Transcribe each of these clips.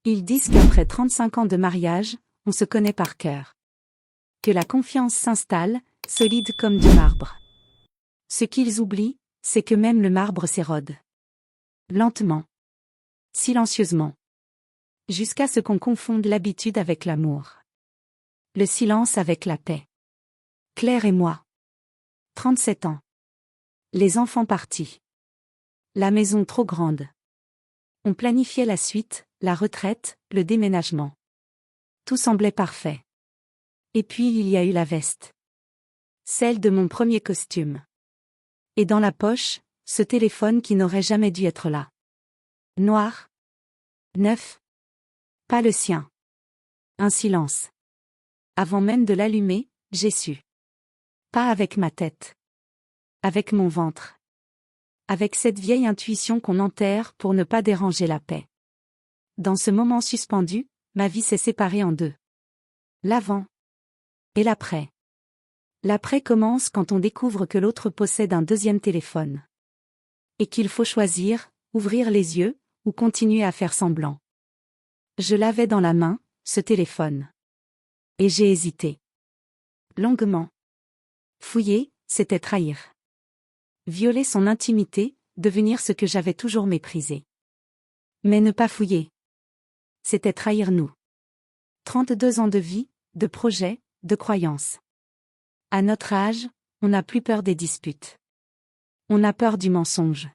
Ils disent qu'après 35 ans de mariage, on se connaît par cœur. Que la confiance s'installe, solide comme du marbre. Ce qu'ils oublient, c'est que même le marbre s'érode. Lentement. Silencieusement. Jusqu'à ce qu'on confonde l'habitude avec l'amour. Le silence avec la paix. Claire et moi. 37 ans. Les enfants partis. La maison trop grande. On planifiait la suite, la retraite, le déménagement. Tout semblait parfait. Et puis il y a eu la veste. Celle de mon premier costume. Et dans la poche, ce téléphone qui n'aurait jamais dû être là. Noir. Neuf. Pas le sien. Un silence. Avant même de l'allumer, j'ai su. Pas avec ma tête. Avec mon ventre. Avec cette vieille intuition qu'on enterre pour ne pas déranger la paix. Dans ce moment suspendu, ma vie s'est séparée en deux. L'avant. Et l'après. L'après commence quand on découvre que l'autre possède un deuxième téléphone. Et qu'il faut choisir, ouvrir les yeux, ou continuer à faire semblant. Je l'avais dans la main, ce téléphone. Et j'ai hésité. Longuement. Fouiller, c'était trahir. Violer son intimité, devenir ce que j'avais toujours méprisé. Mais ne pas fouiller. C'était trahir nous. 32 ans de vie, de projets, de croyances. À notre âge, on n'a plus peur des disputes. On a peur du mensonge.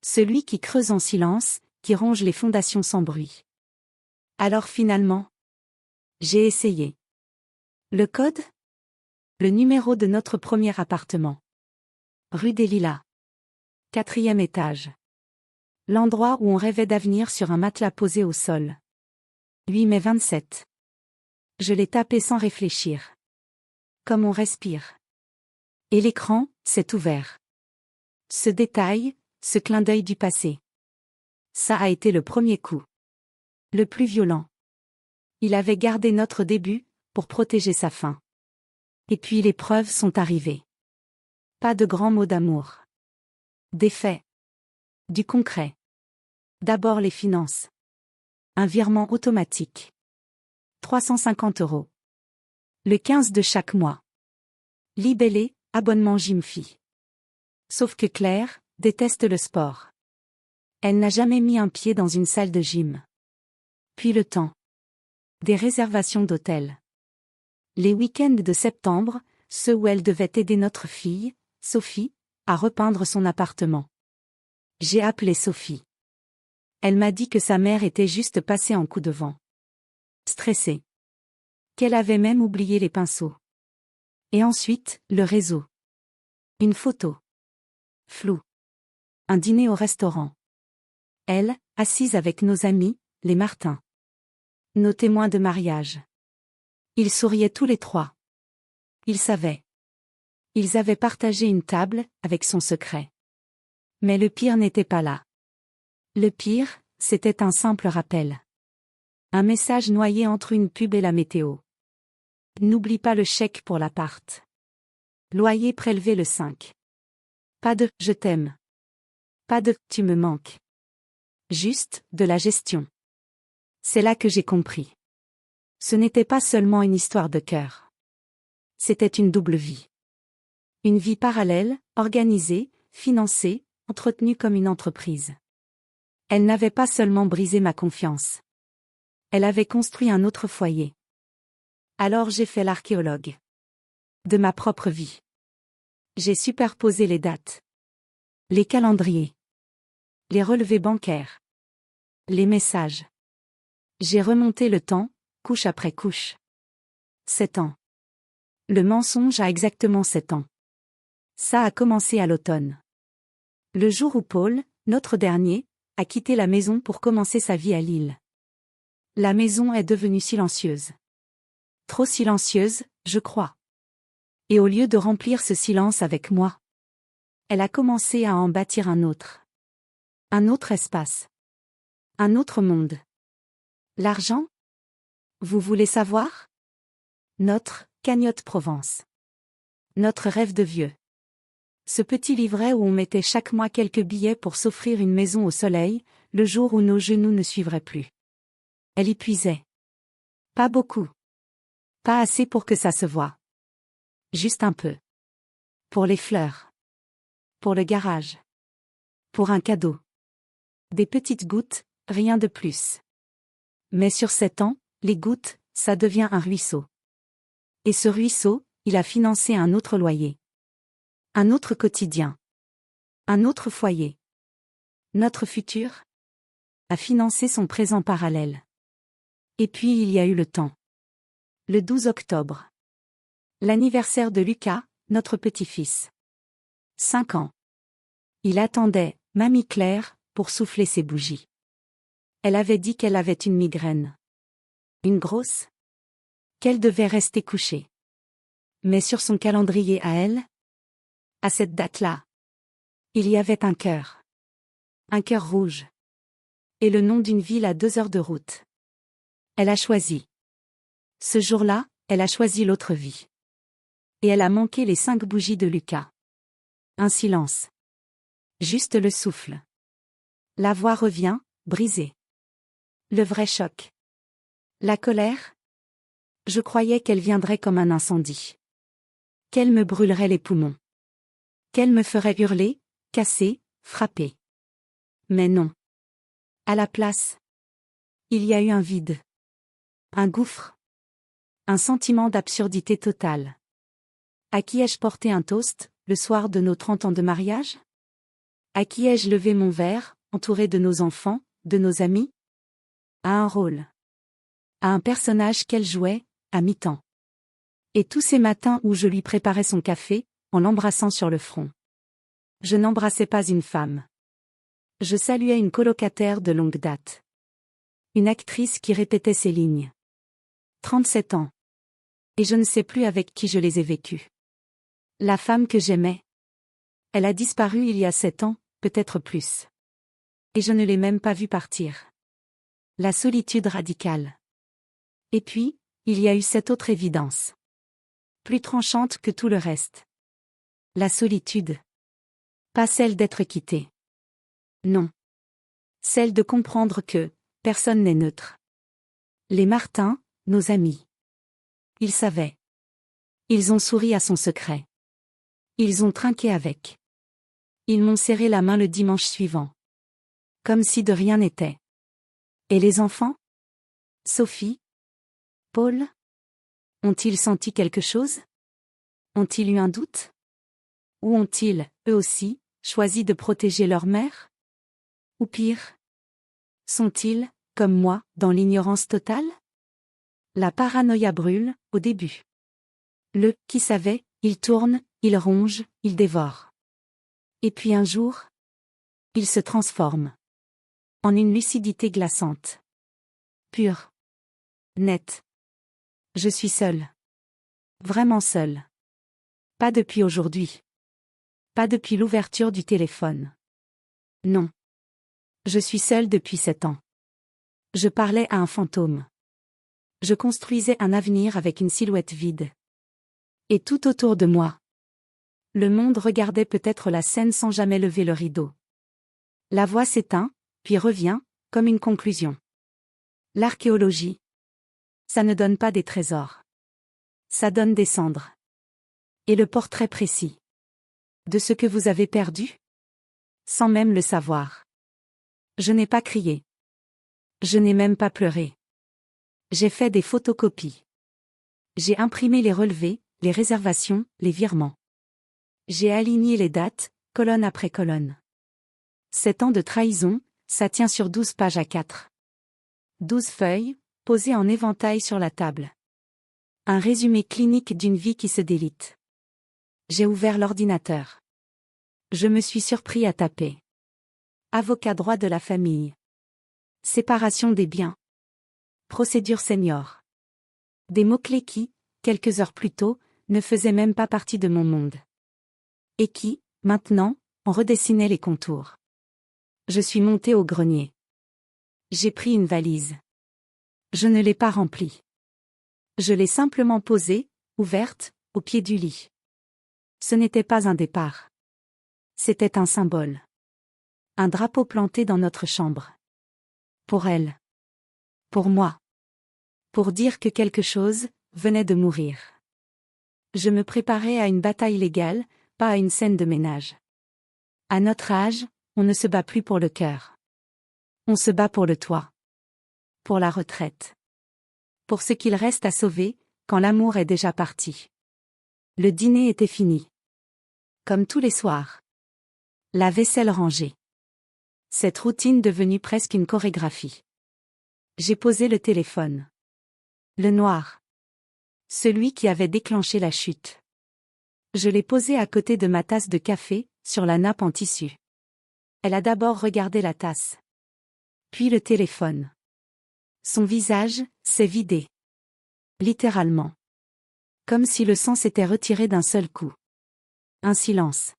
Celui qui creuse en silence, qui ronge les fondations sans bruit. Alors finalement, j'ai essayé. Le code? Le numéro de notre premier appartement. Rue des Lilas. 4e étage. L'endroit où on rêvait d'avenir sur un matelas posé au sol. 8 mai 27. Je l'ai tapé sans réfléchir. Comme on respire. Et l'écran, s'est ouvert. Ce détail, ce clin d'œil du passé. Ça a été le premier coup. Le plus violent. Il avait gardé notre début, pour protéger sa fin. Et puis les preuves sont arrivées. Pas de grands mots d'amour. Des faits. Du concret. D'abord les finances. Un virement automatique. 350 €. Le 15 de chaque mois. Libellé, abonnement Gymfi. Sauf que Claire déteste le sport. Elle n'a jamais mis un pied dans une salle de gym. Puis le temps. Des réservations d'hôtels. Les week-ends de septembre, ceux où elle devait aider notre fille, Sophie, à repeindre son appartement. J'ai appelé Sophie. Elle m'a dit que sa mère était juste passée en coup de vent. Stressée. Qu'elle avait même oublié les pinceaux. Et ensuite, le réseau. Une photo. Floue. Un dîner au restaurant. Elle, assise avec nos amis, les Martin. Nos témoins de mariage. Ils souriaient tous les trois. Ils savaient. Ils avaient partagé une table, avec son secret. Mais le pire n'était pas là. Le pire, c'était un simple rappel. Un message noyé entre une pub et la météo. N'oublie pas le chèque pour l'appart. Loyer prélevé le 5. Pas de « je t'aime ». Pas de « tu me manques ». Juste, de la gestion. C'est là que j'ai compris. Ce n'était pas seulement une histoire de cœur. C'était une double vie. Une vie parallèle, organisée, financée, entretenue comme une entreprise. Elle n'avait pas seulement brisé ma confiance. Elle avait construit un autre foyer. Alors j'ai fait l'archéologue. De ma propre vie. J'ai superposé les dates. Les calendriers. Les relevés bancaires. Les messages. J'ai remonté le temps, couche après couche. 7 ans. Le mensonge a exactement 7 ans. Ça a commencé à l'automne. Le jour où Paul, notre dernier, a quitté la maison pour commencer sa vie à Lille. La maison est devenue silencieuse. Trop silencieuse, je crois. Et au lieu de remplir ce silence avec moi, elle a commencé à en bâtir un autre. Un autre espace. Un autre monde. L'argent? Vous voulez savoir? Notre cagnotte Provence. Notre rêve de vieux. Ce petit livret où on mettait chaque mois quelques billets pour s'offrir une maison au soleil, le jour où nos genoux ne suivraient plus. Elle y puisait. Pas beaucoup. Pas assez pour que ça se voie. Juste un peu. Pour les fleurs. Pour le garage. Pour un cadeau. Des petites gouttes, rien de plus. Mais sur 7 ans, les gouttes, ça devient un ruisseau. Et ce ruisseau, il a financé un autre loyer. Un autre quotidien. Un autre foyer. Notre futur a financé son présent parallèle. Et puis il y a eu le temps. Le 12 octobre. L'anniversaire de Lucas, notre petit-fils. 5 ans. Il attendait, Mamie Claire, pour souffler ses bougies. Elle avait dit qu'elle avait une migraine. Une grosse. Qu'elle devait rester couchée. Mais sur son calendrier à elle, à cette date-là, il y avait un cœur. Un cœur rouge. Et le nom d'une ville à 2 heures de route. Elle a choisi. Ce jour-là, elle a choisi l'autre vie. Et elle a manqué les 5 bougies de Lucas. Un silence. Juste le souffle. La voix revient, brisée. Le vrai choc. La colère. Je croyais qu'elle viendrait comme un incendie. Qu'elle me brûlerait les poumons. Qu'elle me ferait hurler, casser, frapper. Mais non. À la place, il y a eu un vide. Un gouffre. Un sentiment d'absurdité totale. À qui ai-je porté un toast, le soir de nos 30 ans de mariage? À qui ai-je levé mon verre, entouré de nos enfants, de nos amis? À un rôle. À un personnage qu'elle jouait, à mi-temps. Et tous ces matins où je lui préparais son café, en l'embrassant sur le front. Je n'embrassais pas une femme. Je saluais une colocataire de longue date. Une actrice qui répétait ses lignes. 37 ans. Et je ne sais plus avec qui je les ai vécues. La femme que j'aimais. Elle a disparu il y a 7 ans, peut-être plus. Et je ne l'ai même pas vue partir. La solitude radicale. Et puis, il y a eu cette autre évidence. Plus tranchante que tout le reste. La solitude. Pas celle d'être quitté. Non. Celle de comprendre que personne n'est neutre. Les Martin, nos amis. Ils savaient. Ils ont souri à son secret. Ils ont trinqué avec. Ils m'ont serré la main le dimanche suivant. Comme si de rien n'était. Et les enfants? Sophie? Paul? Ont-ils senti quelque chose? Ont-ils eu un doute? Ou ont-ils, eux aussi, choisi de protéger leur mère? Ou pire? Sont-ils, comme moi, dans l'ignorance totale? La paranoïa brûle, au début. Le « qui savait », il tourne, il ronge, il dévore. Et puis un jour, il se transforme. En une lucidité glaçante. Pure. Nette. Je suis seule. Vraiment seule. Pas depuis aujourd'hui. Pas depuis l'ouverture du téléphone. Non. Je suis seule depuis 7 ans. Je parlais à un fantôme. Je construisais un avenir avec une silhouette vide. Et tout autour de moi. Le monde regardait peut-être la scène sans jamais lever le rideau. La voix s'éteint, puis revient, comme une conclusion. L'archéologie. Ça ne donne pas des trésors. Ça donne des cendres. Et le portrait précis. De ce que vous avez perdu? Sans même le savoir. Je n'ai pas crié. Je n'ai même pas pleuré. J'ai fait des photocopies. J'ai imprimé les relevés, les réservations, les virements. J'ai aligné les dates, colonne après colonne. 7 ans de trahison, ça tient sur 12 pages à 4. 12 feuilles, posées en éventail sur la table. Un résumé clinique d'une vie qui se délite. J'ai ouvert l'ordinateur. Je me suis surpris à taper. Avocat droit de la famille. Séparation des biens. Procédure senior. Des mots-clés qui, quelques heures plus tôt, ne faisaient même pas partie de mon monde. Et qui, maintenant, en redessinaient les contours. Je suis montée au grenier. J'ai pris une valise. Je ne l'ai pas remplie. Je l'ai simplement posée, ouverte, au pied du lit. Ce n'était pas un départ. C'était un symbole. Un drapeau planté dans notre chambre. Pour elle. Pour moi. Pour dire que quelque chose venait de mourir. Je me préparais à une bataille légale, pas à une scène de ménage. À notre âge, on ne se bat plus pour le cœur. On se bat pour le toit. Pour la retraite. Pour ce qu'il reste à sauver, quand l'amour est déjà parti. Le dîner était fini. Comme tous les soirs. La vaisselle rangée. Cette routine devenue presque une chorégraphie. J'ai posé le téléphone. Le noir. Celui qui avait déclenché la chute. Je l'ai posé à côté de ma tasse de café, sur la nappe en tissu. Elle a d'abord regardé la tasse. Puis le téléphone. Son visage s'est vidé. Littéralement. Comme si le sang s'était retiré d'un seul coup. Un silence.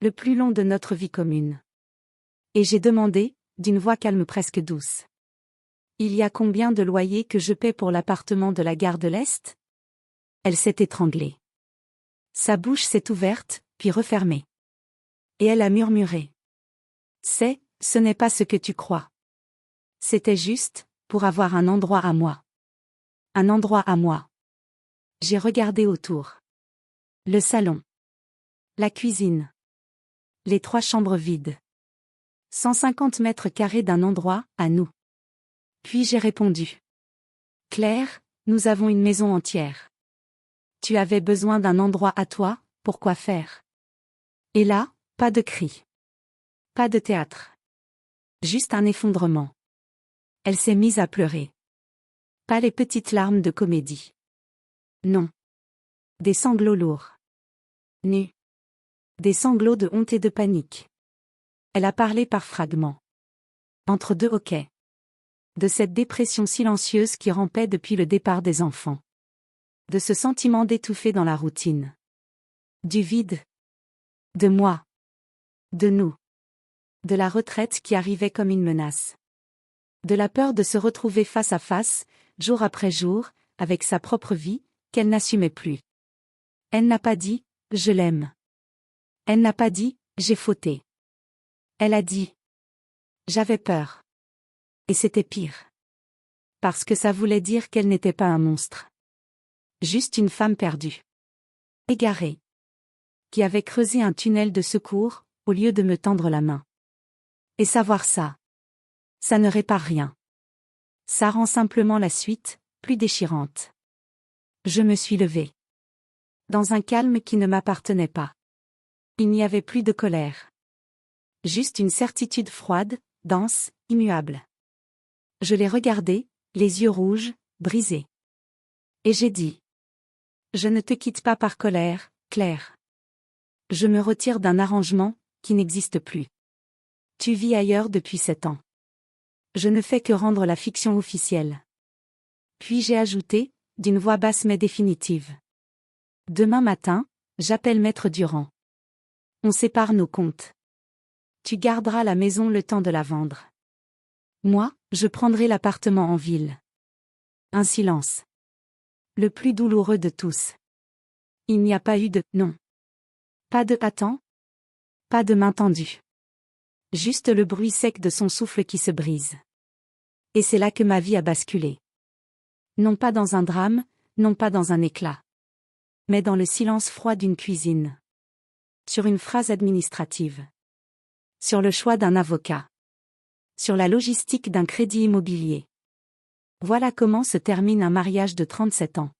Le plus long de notre vie commune. Et j'ai demandé, d'une voix calme presque douce. Il y a combien de loyers que je paie pour l'appartement de la gare de l'Est? Elle s'est étranglée. Sa bouche s'est ouverte, puis refermée. Et elle a murmuré. Ce n'est pas ce que tu crois. C'était juste, pour avoir un endroit à moi. Un endroit à moi. J'ai regardé autour. Le salon. La cuisine. Les 3 chambres vides. 150 mètres carrés d'un endroit, à nous. Puis j'ai répondu. Claire, nous avons une maison entière. Tu avais besoin d'un endroit à toi, pour quoi faire? Et là, pas de cris. Pas de théâtre. Juste un effondrement. Elle s'est mise à pleurer. Pas les petites larmes de comédie. Non. Des sanglots lourds. Nus. Des sanglots de honte et de panique. Elle a parlé par fragments. Entre 2 hoquets. De cette dépression silencieuse qui rampait depuis le départ des enfants. De ce sentiment d'étouffer dans la routine. Du vide. De moi. De nous. De la retraite qui arrivait comme une menace. De la peur de se retrouver face à face, jour après jour, avec sa propre vie, qu'elle n'assumait plus. Elle n'a pas dit « je l'aime ». Elle n'a pas dit « j'ai fauté ». Elle a dit « j'avais peur ». Et c'était pire. Parce que ça voulait dire qu'elle n'était pas un monstre. Juste une femme perdue. Égarée. Qui avait creusé un tunnel de secours, au lieu de me tendre la main. Et savoir ça. Ça ne répare rien. Ça rend simplement la suite, plus déchirante. Je me suis levée. Dans un calme qui ne m'appartenait pas. Il n'y avait plus de colère. Juste une certitude froide, dense, immuable. Je l'ai regardé, les yeux rouges, brisés. Et j'ai dit. Je ne te quitte pas par colère, Claire. Je me retire d'un arrangement, qui n'existe plus. Tu vis ailleurs depuis 7 ans. Je ne fais que rendre la fiction officielle. Puis j'ai ajouté, d'une voix basse mais définitive. Demain matin, j'appelle Maître Durand. On sépare nos comptes. Tu garderas la maison le temps de la vendre. Moi, je prendrai l'appartement en ville. Un silence. Le plus douloureux de tous. Il n'y a pas eu de « non ». Pas de « attends ». Pas de main tendue. Juste le bruit sec de son souffle qui se brise. Et c'est là que ma vie a basculé. Non pas dans un drame, non pas dans un éclat. Mais dans le silence froid d'une cuisine. Sur une phrase administrative. Sur le choix d'un avocat. Sur la logistique d'un crédit immobilier. Voilà comment se termine un mariage de 37 ans.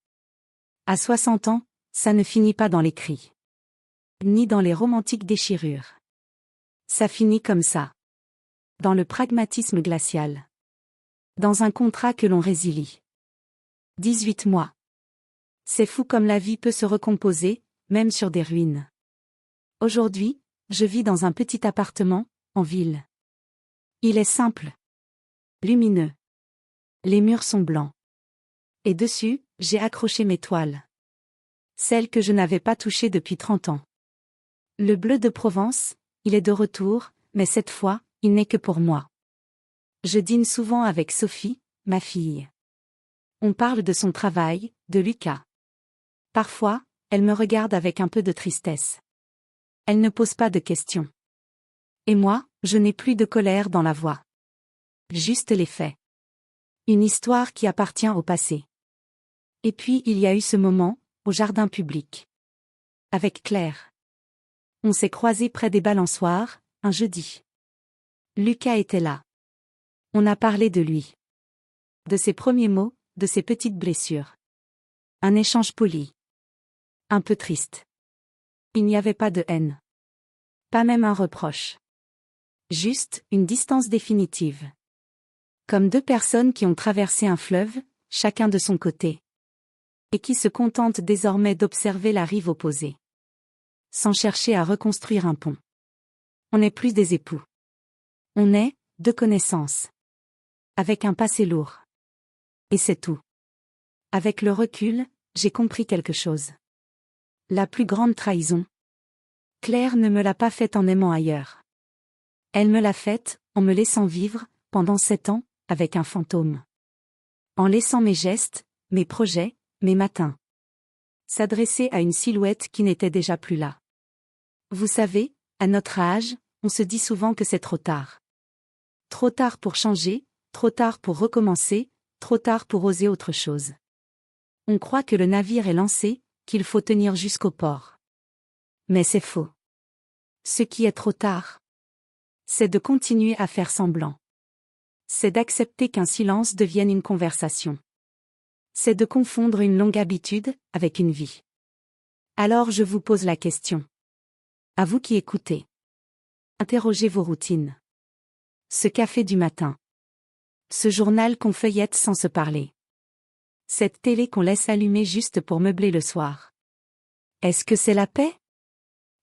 À 60 ans, ça ne finit pas dans les cris. Ni dans les romantiques déchirures. Ça finit comme ça. Dans le pragmatisme glacial. Dans un contrat que l'on résilie. 18 mois. C'est fou comme la vie peut se recomposer, même sur des ruines. Aujourd'hui, je vis dans un petit appartement, en ville. Il est simple. Lumineux. Les murs sont blancs. Et dessus, j'ai accroché mes toiles. Celles que je n'avais pas touchées depuis 30 ans. Le bleu de Provence, il est de retour, mais cette fois, il n'est que pour moi. Je dîne souvent avec Sophie, ma fille. On parle de son travail, de Lucas. Parfois, elle me regarde avec un peu de tristesse. Elle ne pose pas de questions. Et moi, je n'ai plus de colère dans la voix. Juste les faits. Une histoire qui appartient au passé. Et puis il y a eu ce moment, au jardin public. Avec Claire. On s'est croisés près des balançoires, un jeudi. Lucas était là. On a parlé de lui. De ses premiers mots, de ses petites blessures. Un échange poli. Un peu triste. Il n'y avait pas de haine. Pas même un reproche. Juste, une distance définitive. Comme deux personnes qui ont traversé un fleuve, chacun de son côté. Et qui se contentent désormais d'observer la rive opposée. Sans chercher à reconstruire un pont. On n'est plus des époux. On est, deux connaissances. Avec un passé lourd. Et c'est tout. Avec le recul, j'ai compris quelque chose. La plus grande trahison. Claire ne me l'a pas faite en aimant ailleurs. Elle me l'a faite, en me laissant vivre, pendant 7 ans, avec un fantôme. En laissant mes gestes, mes projets, mes matins. S'adresser à une silhouette qui n'était déjà plus là. Vous savez, à notre âge, on se dit souvent que c'est trop tard. Trop tard pour changer, trop tard pour recommencer, trop tard pour oser autre chose. On croit que le navire est lancé, qu'il faut tenir jusqu'au port. Mais c'est faux. Ce qui est trop tard, c'est de continuer à faire semblant. C'est d'accepter qu'un silence devienne une conversation. C'est de confondre une longue habitude avec une vie. Alors je vous pose la question. À vous qui écoutez. Interrogez vos routines. Ce café du matin. Ce journal qu'on feuillette sans se parler. Cette télé qu'on laisse allumer juste pour meubler le soir. Est-ce que c'est la paix?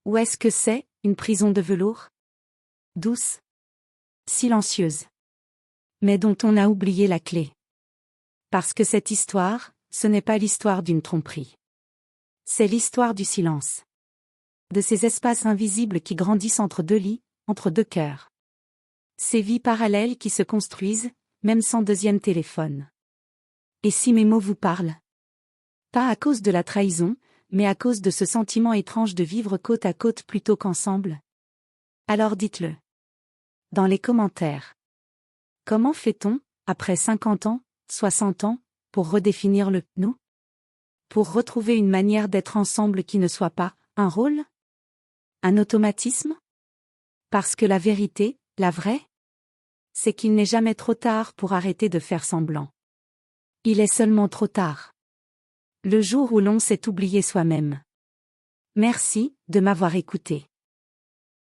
Ou est-ce que c'est une prison de velours? Douce. Silencieuse. Mais dont on a oublié la clé. Parce que cette histoire, ce n'est pas l'histoire d'une tromperie. C'est l'histoire du silence. De ces espaces invisibles qui grandissent entre deux lits, entre deux cœurs. Ces vies parallèles qui se construisent, même sans deuxième téléphone. Et si mes mots vous parlent? Pas à cause de la trahison, mais à cause de ce sentiment étrange de vivre côte à côte plutôt qu'ensemble? Alors dites-le. Dans les commentaires. Comment fait-on, après 50 ans, 60 ans, pour redéfinir le « nous » ? Pour retrouver une manière d'être ensemble qui ne soit pas un rôle? Un automatisme? Parce que la vérité, la vraie, c'est qu'il n'est jamais trop tard pour arrêter de faire semblant. Il est seulement trop tard. Le jour où l'on s'est oublié soi-même. Merci de m'avoir écouté.